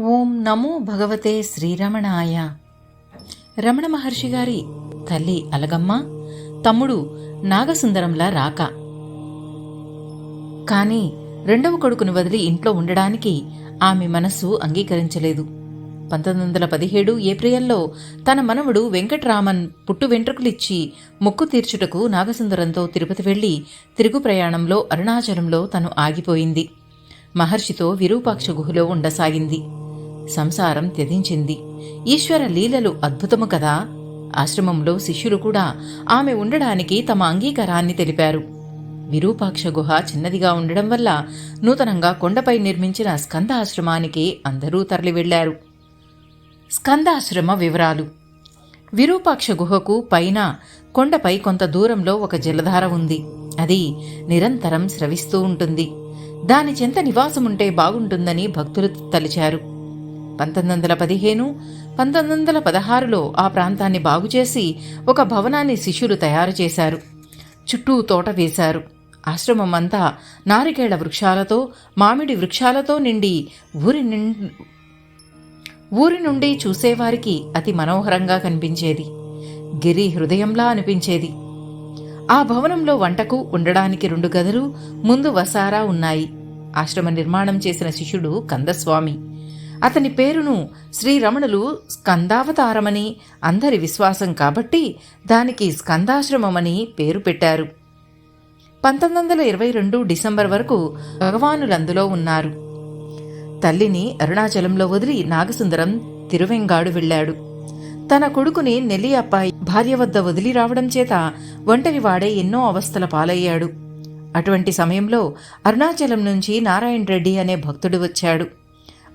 ఓం నమో భగవతే శ్రీరమణాయ. రమణ మహర్షి గారి తల్లి అలగమ్మ, తమ్ముడు నాగసుందరంలా రాక. కాని రెండవ కొడుకును వదిలి ఇంట్లో ఉండడానికి ఆమె మనస్సు అంగీకరించలేదు. 1917 ఏప్రిల్లో తన మనవడు వెంకట్రామన్ పుట్టు వెంట్రుకలిచ్చి మొక్కు తీర్చుటకు నాగసుందరంతో తిరుపతి వెళ్లి తిరుగు ప్రయాణంలో అరుణాచలంలో తను ఆగిపోయింది. మహర్షితో విరూపాక్ష గుహలో ఉండసాగింది. సంసారం త్యజించింది. ఈశ్వర లీలలు అద్భుతము కదా. ఆశ్రమంలో శిష్యులు కూడా ఆమె ఉండడానికి తమ అంగీకారాన్ని తెలిపారు. విరూపాక్ష గుహ చిన్నదిగా ఉండడం వల్ల నూతనంగా కొండపై నిర్మించిన స్కందాశ్రమానికి అందరూ తరలి వెళ్లారు. స్కందాశ్రమ వివరాలు. విరూపాక్ష గుహకు పైన కొండపై కొంత దూరంలో ఒక జలధార ఉంది. అది నిరంతరం స్రవిస్తూ ఉంటుంది. దాని చెంత నివాసముంటే బాగుంటుందని భక్తులు తలిచారు. 1915, 1916లో ఆ ప్రాంతాన్ని బాగుచేసి ఒక భవనాన్ని శిష్యులు తయారు చేశారు. చుట్టూ తోట వేశారు. ఆశ్రమం అంతా నారికేళ వృక్షాలతో, మామిడి వృక్షాలతో నిండి ఊరి నుండి చూసేవారికి అతి మనోహరంగా కనిపించేది. గిరి హృదయంలా అనిపించేది. ఆ భవనంలో వంటకు ఉండడానికి 2 గదులు, ముందు వసారా ఉన్నాయి. ఆశ్రమ నిర్మాణం చేసిన శిష్యుడు కందస్వామి. అతని పేరును శ్రీరమణులు స్కందావతారమని అందరి విశ్వాసం కాబట్టి దానికి స్కందాశ్రమమని పేరు పెట్టారు. 1922 డిసెంబర్ వరకు భగవానులందులో ఉన్నారు. తల్లిని అరుణాచలంలో వదిలి నాగసుందరం తిరువెంగాడు వెళ్లాడు. తన కొడుకుని నెల్లి అప్పాయి భార్య వద్ద వదిలి రావడం చేత ఒంటరివాడే ఎన్నో అవస్థల పాలయ్యాడు. అటువంటి సమయంలో అరుణాచలం నుంచి నారాయణ రెడ్డి అనే భక్తుడు వచ్చాడు.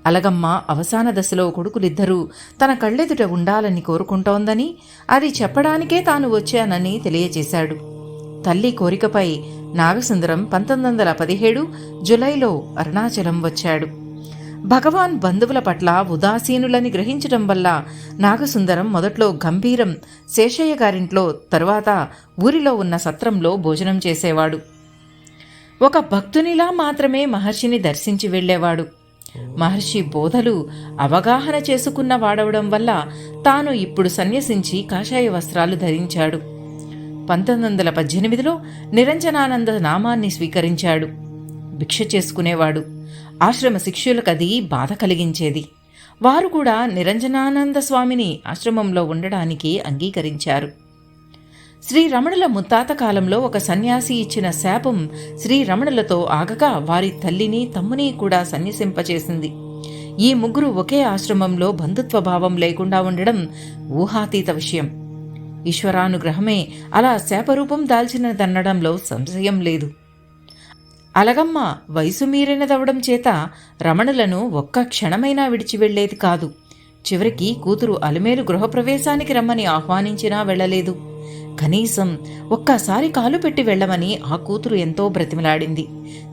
అలగమ్మ అవసాన దశలో కొడుకులిద్దరూ తన కళ్ళెదుట ఉండాలని కోరుకుంటోందని, అది చెప్పడానికే తాను వచ్చానని తెలియచేశాడు. తల్లి కోరికపై నాగసుందరం 1917 జులైలో అరుణాచలం వచ్చాడు. భగవాన్ బంధువుల పట్ల ఉదాసీనులని గ్రహించడం వల్ల నాగసుందరం మొదట్లో గంభీరం శేషయ్య గారింట్లో, తరువాత ఊరిలో ఉన్న సత్రంలో భోజనం చేసేవాడు. ఒక భక్తునిలా మాత్రమే మహర్షిని దర్శించి వెళ్లేవాడు. మహర్షి బోధలు అవగాహన చేసుకున్న వాడవడం వల్ల తాను ఇప్పుడు సన్యసించి కాషాయ వస్త్రాలు ధరించాడు. 1918లో నిరంజనానంద నామాన్ని స్వీకరించాడు. భిక్ష చేసుకునేవాడు. ఆశ్రమ శిష్యులకది బాధ కలిగించేది. వారు కూడా నిరంజనానంద స్వామిని ఆశ్రమంలో ఉండడానికి అంగీకరించారు. శ్రీరమణుల ముత్తాత కాలంలో ఒక సన్యాసి ఇచ్చిన శాపం శ్రీరమణులతో ఆగక వారి తల్లిని తమ్ముని కూడా సన్యసింపచేసింది. ఈ ముగ్గురు ఒకే ఆశ్రమంలో బంధుత్వ భావం లేకుండా ఉండడం ఊహాతీత విషయం. ఈశ్వరానుగ్రహమే అలా శాపరూపం దాల్చినదనడంలో సంశయం లేదు. అలగమ్మ వయసు మీరినదవడం చేత రమణులను ఒక్క క్షణమైనా విడిచి వెళ్లేది కాదు. చివరికి కూతురు అలిమేలు గృహప్రవేశానికి రమ్మని ఆహ్వానించినా వెళ్లలేదు. కనీసం ఒక్కసారి కాలు పెట్టి వెళ్లమని ఆ కూతురు ఎంతో బ్రతిమలాడింది.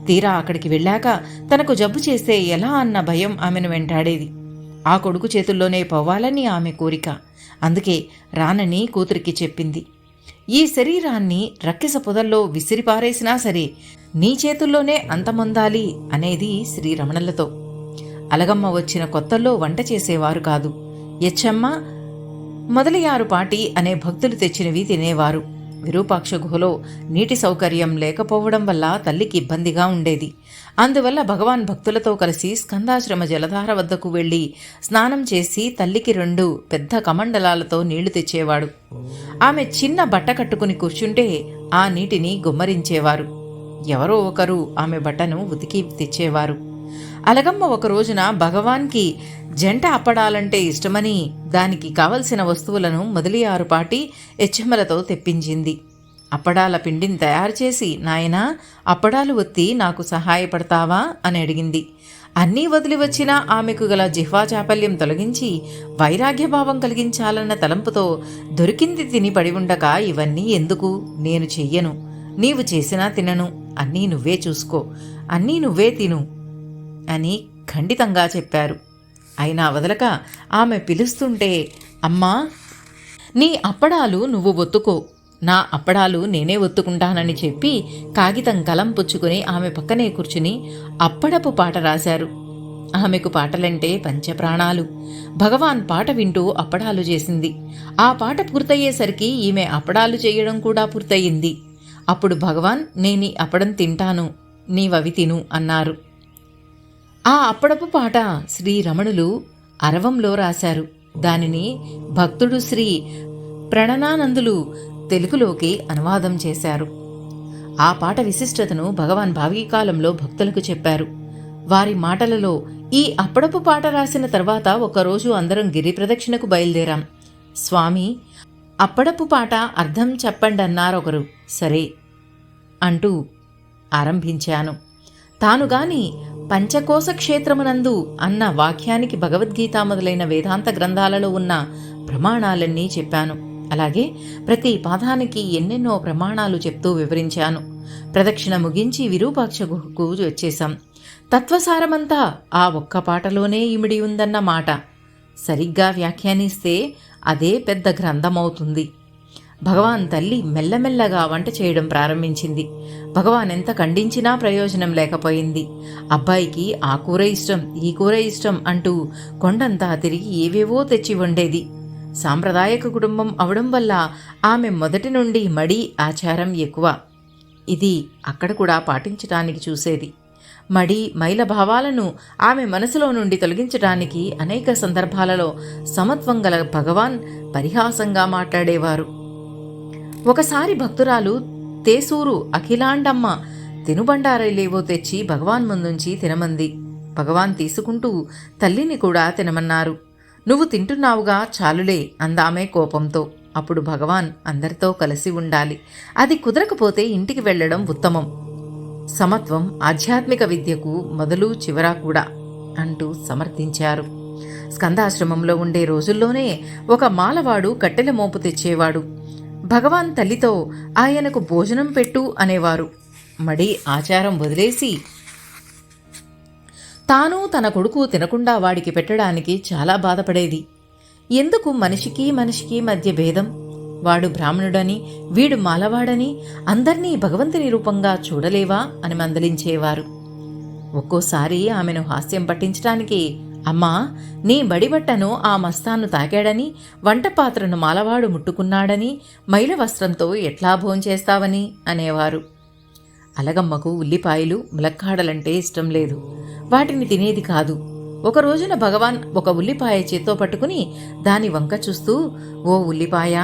తీరా అక్కడికి వెళ్ళాక తనకు జబ్బు చేస్తే ఎలా అన్న భయం ఆమెను వెంటాడేది. ఆ కొడుకు చేతుల్లోనే పోవాలని ఆమె కోరిక. అందుకే రానని కూతురికి చెప్పింది. ఈ శరీరాన్ని రక్కిస పొదల్లో విసిరిపారేసినా సరే నీ చేతుల్లోనే అంతమొందాలి అనేది శ్రీరమణులతో. అలగమ్మ వచ్చిన కొత్తల్లో వంట చేసేవారు కాదు. యచ్చమ్మ, మొదలయారుపాటి అనే భక్తులు తెచ్చినవి తినేవారు. విరూపాక్ష గుహలో నీటి సౌకర్యం లేకపోవడం వల్ల తల్లికి ఇబ్బందిగా ఉండేది. అందువల్ల భగవాన్ భక్తులతో కలిసి స్కందాశ్రమ జలధార వద్దకు వెళ్లి స్నానం చేసి తల్లికి 2 పెద్ద కమండలాలతో నీళ్లు తెచ్చేవాడు. ఆమె చిన్న బట్ట కట్టుకుని కూర్చుంటే ఆ నీటిని గుమ్మరించేవారు. ఎవరో ఒకరు ఆమె బట్టను ఉతికి తెచ్చేవారు. అలగమ్మ ఒక రోజున భగవాన్కి జంట అప్పడాలంటే ఇష్టమని దానికి కావలసిన వస్తువులను మొదలియారుపాటి ఎచ్చెమ్మలతో తెప్పించింది. అప్పడాల పిండిని తయారు చేసి, నాయనా అప్పడాలు ఒత్తి నాకు సహాయపడతావా అని అడిగింది. అన్నీ వదిలి వచ్చినా ఆమెకు గల జిహ్వా చాపల్యం తొలగించి వైరాగ్యభావం కలిగించాలన్న తలంపుతో దొరికింది తిని పడి ఉండక, ఇవన్నీ ఎందుకు, నేను చెయ్యను, నీవు చేసినా తినను, అన్నీ నువ్వే చూసుకో, అన్నీ నువ్వే తిను అని ఖండితంగా చెప్పారు. అయినా వదలక ఆమె పిలుస్తుంటే, అమ్మా నీ అప్పడాలు నువ్వు ఒత్తుకో, నా అప్పడాలు నేనే ఒత్తుకుంటానని చెప్పి కాగితం కలం పుచ్చుకుని ఆమె పక్కనే కూర్చుని అప్పడపు పాట రాశారు. ఆమెకు పాటలంటే పంచప్రాణాలు. భగవాన్ పాట వింటూ అప్పడాలు చేసింది. ఆ పాట పూర్తయ్యేసరికి ఈమె అప్పడాలు చేయడం కూడా పూర్తయింది. అప్పుడు భగవాన్, నేనీ అప్పడం తింటాను, నీవవి తిను అన్నారు. ఆ అప్పడపు పాట శ్రీ రమణులు అరవంలో రాశారు. దానిని భక్తుడు శ్రీ ప్రణనానందులు తెలుగులోకి అనువాదం చేశారు. ఆ పాట విశిష్టతను భగవాన్ భావికాలంలో భక్తులకు చెప్పారు. వారి మాటలలో, ఈ అప్పడపు పాట రాసిన తర్వాత ఒకరోజు అందరం గిరి ప్రదక్షిణకు బయలుదేరాం. స్వామి, అప్పడపు పాట అర్థం చెప్పండన్నారొకరు. సరే అంటూ ఆరంభించాను. తానుగాని పంచకోశ క్షేత్రమునందు అన్న వాక్యానికి భగవద్గీత మొదలైన వేదాంత గ్రంథాలలో ఉన్న ప్రమాణాలన్నీ చెప్పాను. అలాగే ప్రతి పాదానికి ఎన్నెన్నో ప్రమాణాలు చెప్తూ వివరించాను. ప్రదక్షిణ ముగించి విరూపాక్ష గుహకు వచ్చేశాం. తత్వసారమంతా ఆ ఒక్క పాటలోనే ఇమిడి ఉందన్న మాట. సరిగ్గా వ్యాఖ్యానిస్తే అదే పెద్ద గ్రంథమవుతుంది. భగవాన్ తల్లి మెల్లమెల్లగా వంట చేయడం ప్రారంభించింది. భగవాన్ ఎంత ఖండించినా ప్రయోజనం లేకపోయింది. అబ్బాయికి ఆ కూర ఇష్టం, ఈ కూర ఇష్టం అంటూ కొండంతా తిరిగి ఏవేవో తెచ్చి వండేది. సాంప్రదాయక కుటుంబం అవడం వల్ల ఆమె మొదటి నుండి మడి ఆచారం ఎక్కువ. ఇది అక్కడ కూడా పాటించటానికి చూసేది. మడి మైల భావాలను ఆమె మనసులో నుండి తొలగించడానికి అనేక సందర్భాలలో సమత్వం గల భగవాన్ పరిహాసంగా మాట్లాడేవారు. ఒకసారి భక్తురాలు తేసూరు అఖిలాండమ్మ తినుబండారలేవో తెచ్చి భగవాన్ ముందుంచి తినమంది. భగవాన్ తీసుకుంటూ తల్లిని కూడా తినమన్నారు. నువ్వు తింటున్నావుగా, చాలులే అందామే కోపంతో. అప్పుడు భగవాన్, అందరితో కలిసి ఉండాలి, అది కుదరకపోతే ఇంటికి వెళ్లడం ఉత్తమం. సమత్వం ఆధ్యాత్మిక విద్యకు మొదలు చివరా కూడా అంటూ సమర్థించారు. స్కందాశ్రమంలో ఉండే రోజుల్లోనే ఒక మాలవాడు కట్టెల మోపు తెచ్చేవాడు. భగవాన్ తల్లితో ఆయనకు భోజనం పెట్టు అనేవారు. మడి ఆచారం వదిలేసి తాను తన కొడుకు తినకుండా వాడికి పెట్టడానికి చాలా బాధపడేది. ఎందుకు మనిషికి మనిషికి మధ్య భేదం? వాడు బ్రాహ్మణుడని, వీడు మాలవాడని అందర్నీ భగవంతుని రూపంగా చూడలేవా అని మందలించేవారు. ఒక్కోసారి ఆమెను హాస్యం పట్టించటానికి, అమ్మా, నీ బడిబట్టను ఆ మస్తాను తాకాడని, వంటపాత్రను మాలవాడు ముట్టుకున్నాడని, మైల వస్త్రంతో ఎట్లా భోంచేస్తావని అనేవారు. అలగమ్మకు ఉల్లిపాయలు, ములక్కాడలంటే ఇష్టం లేదు. వాటిని తినేది కాదు. ఒక రోజున భగవాన్ ఒక ఉల్లిపాయ చేత్తో పట్టుకుని దాని వంక చూస్తూ, ఓ ఉల్లిపాయ,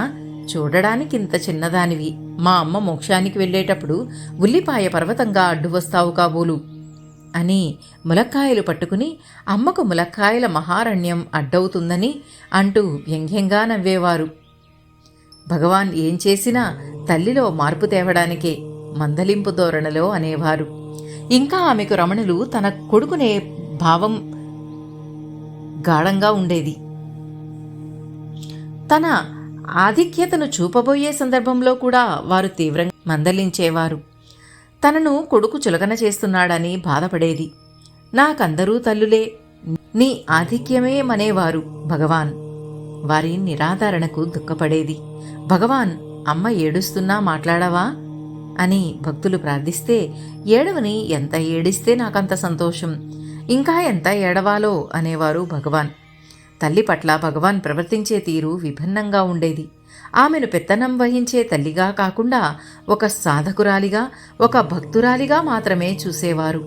చూడడానికింత చిన్నదానివి, మా అమ్మ మోక్షానికి వెళ్ళేటప్పుడు ఉల్లిపాయ పర్వతంగా అడ్డు వస్తావు కాబోలు అని ములక్కాయలు పట్టుకుని అమ్మకు ములక్కాయల మహారణ్యం అడ్డవుతుందని అంటూ వ్యంగ్యంగా నవ్వేవారు. భగవాన్ ఏం చేసినా తల్లిలో మార్పు తేవడానికే మందలింపు ధోరణిలో అనేవారు. ఇంకా ఆమెకు రమణులు తన కొడుకునే భావం గాఢంగా ఉండేది. తన ఆధిక్యతను చూపబోయే సందర్భంలో కూడా వారు తీవ్రంగా మందలించేవారు. తనను కొడుకు చులకన చేస్తున్నాడని బాధపడేది. నాకందరూ తల్లులే, నీ ఆధిక్యమే మనేవారు భగవాన్. వారి నిరాదరణకు దుఃఖపడేది. భగవాన్, అమ్మ ఏడుస్తున్నా మాట్లాడవా అని భక్తులు ప్రార్థిస్తే, ఏడవని, ఎంత ఏడిస్తే నాకంత సంతోషం, ఇంకా ఎంత ఏడవాలో అనేవారు భగవాన్. తల్లి పట్ల భగవాన్ ప్రవర్తించే తీరు విభిన్నంగా ఉండేది. ఆమెను పెత్తనం వహించే తల్లిగా కాకుండా ఒక సాధకురాలిగా, ఒక భక్తురాలిగా మాత్రమే చూసేవారు.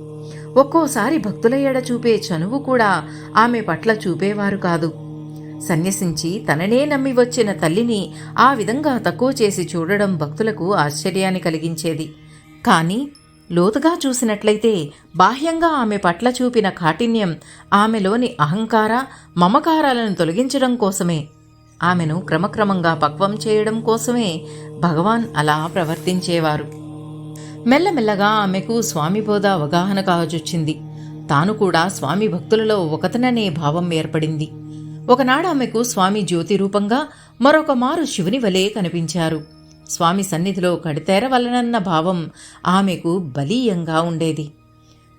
ఒక్కోసారి భక్తుల ఎడ చూపే చనువు కూడా ఆమె పట్ల చూపేవారు కాదు. సన్యసించి తననే నమ్మి వచ్చిన తల్లిని ఆ విధంగా తక్కువ చేసి చూడడం భక్తులకు ఆశ్చర్యాన్ని కలిగించేది. కానీ లోతుగా చూసినట్లయితే బాహ్యంగా ఆమె పట్ల చూపిన కాఠిన్యం ఆమెలోని అహంకార, మమకారాలను తొలగించడం కోసమే, ఆమెను క్రమక్రమంగా పక్వం చేయడం కోసమే భగవాన్ అలా ప్రవర్తించేవారు. మెల్లమెల్లగా ఆమెకు స్వామి బోధ అవగాహన కావచ్చొచ్చింది. తాను కూడా స్వామి భక్తులలో ఒకతననే భావం ఏర్పడింది. ఒకనాడు ఆమెకు స్వామి జ్యోతి రూపంగా, మరొక మారు శివుని వలె కనిపించారు. స్వామి సన్నిధిలో కడితేరవలనన్న భావం ఆమెకు బలీయంగా ఉండేది.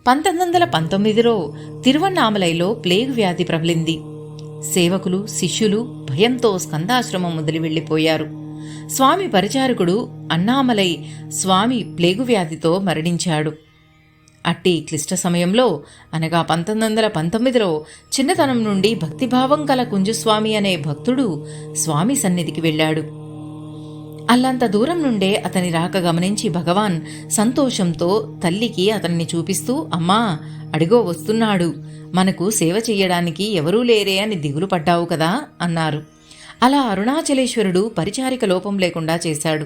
1919లో తిరువన్నామలైలో ప్లేగు వ్యాధి ప్రబలింది. సేవకులు, శిష్యులు భయంతో స్కందాశ్రమం వదిలి వెళ్లిపోయారు. స్వామి పరిచారకుడు అన్నామలై స్వామి ప్లేగు వ్యాధితో మరణించాడు. అట్టి క్లిష్ట సమయంలో అనగా 1919లో చిన్నతనం నుండి భక్తిభావం కల కుంజుస్వామి అనే భక్తుడు స్వామి సన్నిధికి వెళ్ళాడు. అల్లంత దూరం నుండే అతని రాక గమనించి భగవాన్ సంతోషంతో తల్లికి అతన్ని చూపిస్తూ, అమ్మా అడిగో వస్తున్నాడు, మనకు సేవ చెయ్యడానికి ఎవరూ లేరే అని దిగులు పడ్డావు కదా అన్నారు. అలా అరుణాచలేశ్వరుడు పరిచారిక లోపం లేకుండా చేశాడు.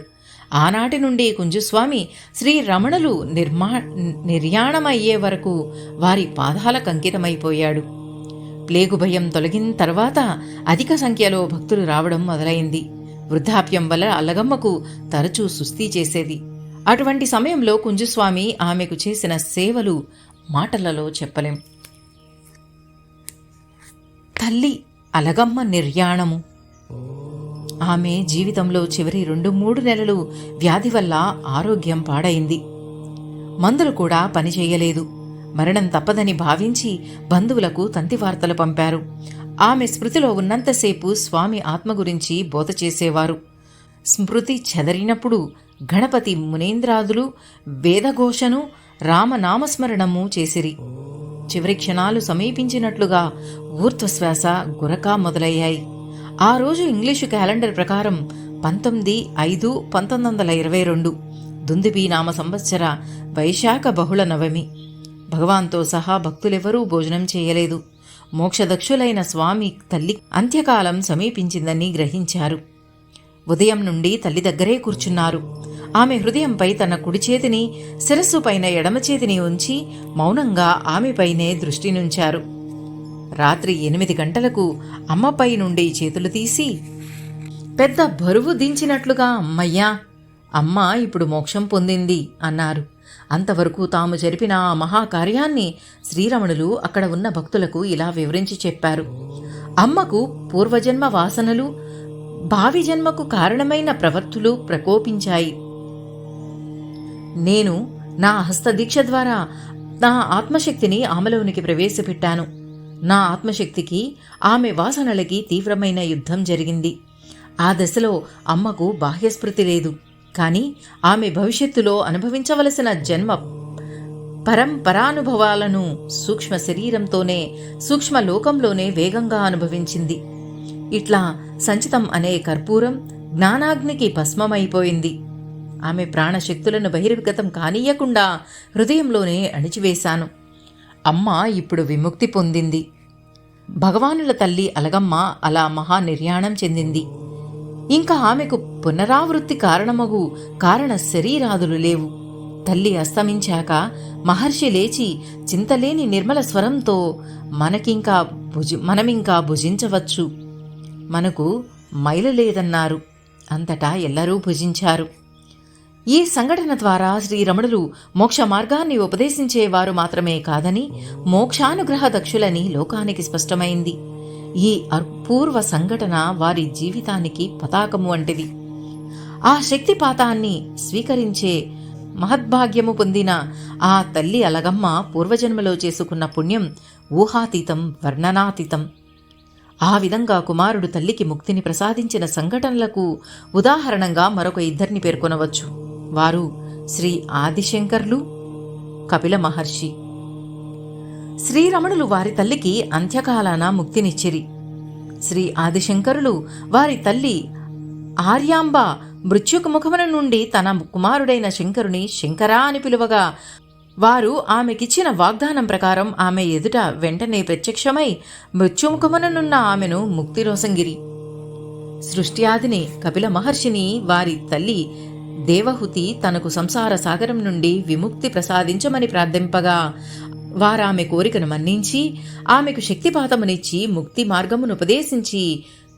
ఆనాటి నుండి కుంజుస్వామి శ్రీ రమణులు నిర్యాణమయ్యే వరకు వారి పాదాలకు అంకితమైపోయాడు. ప్లేగు భయం తొలగిన తర్వాత అధిక సంఖ్యలో భక్తులు రావడం మొదలైంది. వృద్ధాప్యం వల్ల అలగమ్మకు తరచూ సుస్థి చేసేది. అటువంటి సమయంలో కుంజుస్వామి ఆమెకు చేసిన సేవలు మాటలలో చెప్పలేం. తల్లి అలగమ్మ నిర్యాణము. ఆమె జీవితంలో చివరి 2-3 నెలలు వ్యాధి వల్ల ఆరోగ్యం పాడైంది. మందులు కూడా పనిచేయలేదు. మరణం తప్పదని భావించి బంధువులకు తంతి వార్తలు పంపారు. ఆమె స్మృతిలో ఉన్నంతసేపు స్వామి ఆత్మ గురించి బోధ చేసేవారు. స్మృతి చెదరినప్పుడు గణపతి మునేంద్రాదులు వేదఘోషను రామనామస్మరణము చేసిరి. చివరి క్షణాలు సమీపించినట్లుగా ఊర్ధ్వశ్వాస గురక మొదలయ్యాయి. ఆ రోజు ఇంగ్లీషు క్యాలెండర్ ప్రకారం 19/5/1922 దుందుబి నామ సంవత్సర వైశాఖ బహుళ నవమి. భగవాన్తో సహా భక్తులెవరూ భోజనం చేయలేదు. మోక్షదక్షులైన స్వామి తల్లి అంత్యకాలం సమీపించిందని గ్రహించారు. ఉదయం నుండి తల్లి దగ్గరే కూర్చున్నారు. ఆమె హృదయంపై తన కుడి చేతిని, శిరస్సు పైన ఎడమ చేతిని ఉంచి మౌనంగా ఆమెపైనే దృష్టి నుంచారు. రాత్రి 8 గంటలకు అమ్మపై నుండి చేతులు తీసి పెద్ద బరువు దించినట్లుగా, అమ్మయ్యా, అమ్మ ఇప్పుడు మోక్షం పొందింది అన్నారు. అంతవరకు తాము జరిపిన ఆ మహాకార్యాన్ని శ్రీరమణులు అక్కడ ఉన్న భక్తులకు ఇలా వివరించి చెప్పారు. అమ్మకు పూర్వజన్మ వాసనలు, భావి జన్మకు కారణమైన ప్రవర్తులు ప్రకోపించాయి. నేను నా హస్తదీక్ష ద్వారా నా ఆత్మశక్తిని ఆమెలోనికి ప్రవేశపెట్టాను. నా ఆత్మశక్తికి ఆమె వాసనలకి తీవ్రమైన యుద్ధం జరిగింది. ఆ దశలో అమ్మకు బాహ్యస్మృతి లేదు. కానీ ఆమె భవిష్యత్తులో అనుభవించవలసిన జన్మ పరంపరానుభవాలను సూక్ష్మ శరీరంతోనే, సూక్ష్మ లోకంలోనే వేగంగా అనుభవించింది. ఇట్లా సంచితం అనే కర్పూరం జ్ఞానాగ్నికి భస్మమైపోయింది. ఆమె ప్రాణశక్తులను బహిర్గతం కానీయకుండా హృదయంలోనే అణిచివేశాను. అమ్మ ఇప్పుడు విముక్తి పొందింది. భగవానుల తల్లి అలగమ్మ అలా మహానిర్యాణం చెందింది. ఇంకా ఆమెకు పునరావృత్తి కారణమగు కారణ శరీరాదులు లేవు. తల్లి అస్తమించాక మహర్షి లేచి చింతలేని నిర్మల స్వరంతో మనమింకా భుజించవచ్చు, మనకు మైలు లేదన్నారు. అంతటా ఎల్లరూ భుజించారు. ఈ సంఘటన ద్వారా శ్రీరమణులు మోక్ష మార్గాన్ని ఉపదేశించేవారు మాత్రమే కాదని, మోక్షానుగ్రహ దక్షులని లోకానికి స్పష్టమైంది. ఈ అపూర్వ సంఘటన వారి జీవితానికి పతాకము వంటిది. ఆ శక్తిపాతాన్ని స్వీకరించే మహద్భాగ్యము పొందిన ఆ తల్లి అలగమ్మ పూర్వజన్మలో చేసుకున్న పుణ్యం ఊహాతీతం, వర్ణనాతీతం. ఆ విధంగా కుమారుడు తల్లికి ముక్తిని ప్రసాదించిన సంఘటనలకు ఉదాహరణంగా మరొక 2 పేర్కొనవచ్చు. వారు శ్రీ ఆదిశంకర్లు, కపిల మహర్షి. శ్రీరమణులు వారి తల్లికి అంత్యకాలాన ముక్తినిచ్చిరి. శ్రీ ఆదిశంకరులు వారి తల్లి ఆర్యాంబ మృత్యుముఖమున నుండి తన కుమారుడైన శంకరుని శంకరా అని పిలువగా, వారు ఆమెకిచ్చిన వాగ్దానం ప్రకారం ఆమె ఎదుట వెంటనే ప్రత్యక్షమై మృత్యుముఖముననున్న ఆమెను ముక్తిరోసంగిరి. సృష్ట్యాదిని కపిల మహర్షిని వారి తల్లి దేవహుతి తనకు సంసార సాగరం నుండి విముక్తి ప్రసాదించమని ప్రార్థింపగా, వారామె కోరికను మన్నించి ఆమెకు శక్తిపాతమునిచ్చి ముక్తి మార్గమును ఉపదేశించి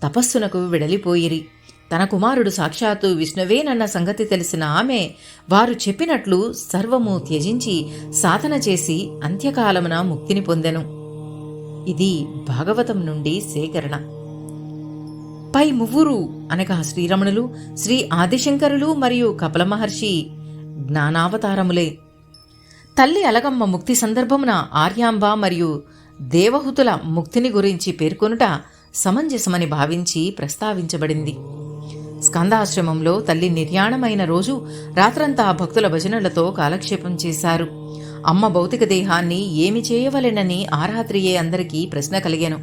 తపస్సునకు వెడలిపోయిరి. తన కుమారుడు సాక్షాత్తు విష్ణువేనన్న సంగతి తెలిసిన ఆమె వారు చెప్పినట్లు సర్వము త్యజించి సాధన చేసి అంత్యకాలమున ముక్తిని పొందెను. ఇది భాగవతం నుండి సేకరణ. పై 3 అనగా శ్రీరమణులు, శ్రీ ఆదిశంకరులు మరియు కపిల మహర్షి జ్ఞానావతారములే. తల్లి అలగమ్మ ముక్తి సందర్భమున ఆర్యాంబ మరియు దేవహుతుల ముక్తిని గురించి పేర్కొనుట సమంజసమని భావించి ప్రస్తావించబడింది. స్కందాశ్రమంలో తల్లి నిర్యాణమైన రోజు రాత్రంతా భక్తుల భజనలతో కాలక్షేపం చేశారు. అమ్మ భౌతిక దేహాన్ని ఏమి చేయవలెనని ఆ రాత్రియే అందరికీ ప్రశ్న కలిగెను.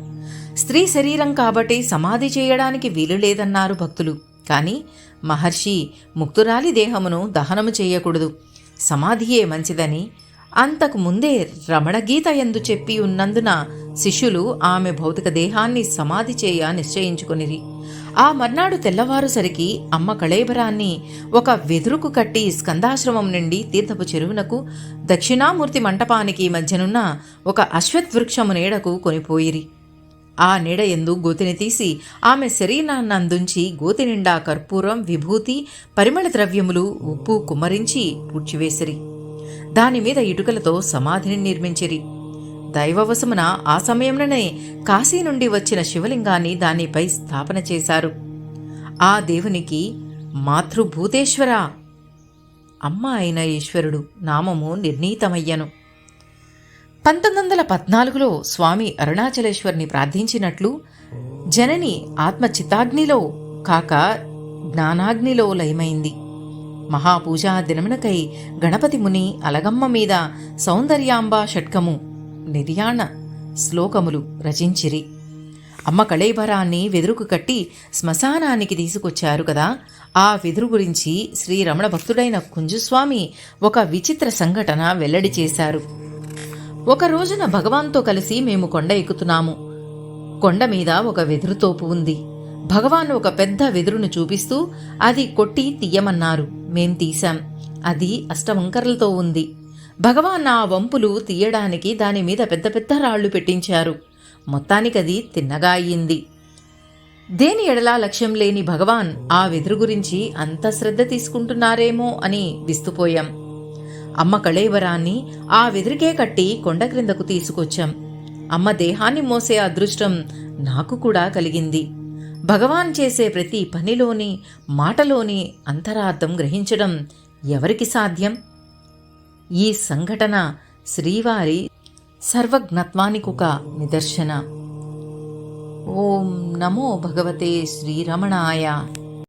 స్త్రీ శరీరం కాబట్టి సమాధి చేయడానికి వీలు లేదన్నారు భక్తులు. కాని మహర్షి ముక్తురాలి దేహమును దహనము చేయకూడదు, సమాధియే మంచిదని అంతకు ముందే రమణగీత యందు చెప్పి ఉన్నందున శిష్యులు ఆమె భౌతిక దేహాన్ని సమాధి చేయ నిశ్చయించుకొనిరి. ఆ మర్నాడు తెల్లవారుసరికి అమ్మ కళేబరాన్ని ఒక వెదురుకు కట్టి స్కందాశ్రమం నుండి తీర్థపు చెరువునకు దక్షిణామూర్తి మంటపానికి మధ్యనున్న ఒక అశ్వత్వృక్షము నీడకు కొనిపోయిరి. ఆ నీడ యందు గోతిని తీసి ఆమె శరీరాన్నందుంచి గోతి నిండా కర్పూరం, విభూతి, పరిమళ ద్రవ్యములు, ఉప్పు కుమ్మరించి పూడ్చివేసిరి. దానిమీద ఇటుకలతో సమాధిని నిర్మించిరి. దైవవశమున ఆ సమయంలోనే కాశీ నుండి వచ్చిన శివలింగాన్ని దానిపై స్థాపన చేశారు. ఆ దేవునికి మాతృభూతేశ్వర, అమ్మ అయిన ఈశ్వరుడు నామము నిర్ణీతమయ్యను. 1914లో స్వామి అరుణాచలేశ్వర్ని ప్రార్థించినట్లు జనని ఆత్మ చిత్తాగ్నిలో కాక జ్ఞానాగ్నిలో లయమైంది. మహాపూజా దినమునకై గణపతి ముని అలగమ్మ మీద సౌందర్యాంబా షట్కము నిర్యాణ శ్లోకములు రచించిరి. అమ్మ కళేబరాన్ని వెదురుకు కట్టి శ్మశానానికి తీసుకొచ్చారు కదా, ఆ వెదురు గురించి శ్రీరమణ భక్తుడైన కుంజుస్వామి ఒక విచిత్ర సంఘటన వెల్లడి చేశారు. ఒక రోజున భగవాన్తో కలిసి మేము కొండ ఎక్కుతున్నాము. కొండ మీద ఒక వెదురుతోపు ఉంది. భగవాన్ ఒక పెద్ద వెదురును చూపిస్తూ అది కొట్టి తీయమన్నారు. మేం తీశాం. అది అష్టవంకరలతో ఉంది. భగవాన్ ఆ వంపులు తీయడానికి దానిమీద పెద్ద పెద్ద రాళ్లు పెట్టించారు. మొత్తానికది తిన్నగా అయ్యింది. దేని ఎడలా లక్ష్యం లేని భగవాన్ ఆ వెదురు గురించి అంత శ్రద్ధ తీసుకుంటున్నారేమో అని విస్తుపోయాం. అమ్మ కళేబరాన్ని ఆ వెదురికే కట్టి కొండ క్రిందకు తీసుకొచ్చాం. అమ్మ దేహాన్ని మోసే అదృష్టం నాకు కూడా కలిగింది. భగవాన్ చేసే ప్రతి పనిలోని మాటలోని అంతరార్థం గ్రహించడం ఎవరికి సాధ్యం? ఈ సంఘటన శ్రీవారి సర్వజ్ఞత్వానికొక నిదర్శన. ఓం నమో భగవతే శ్రీరమణాయ.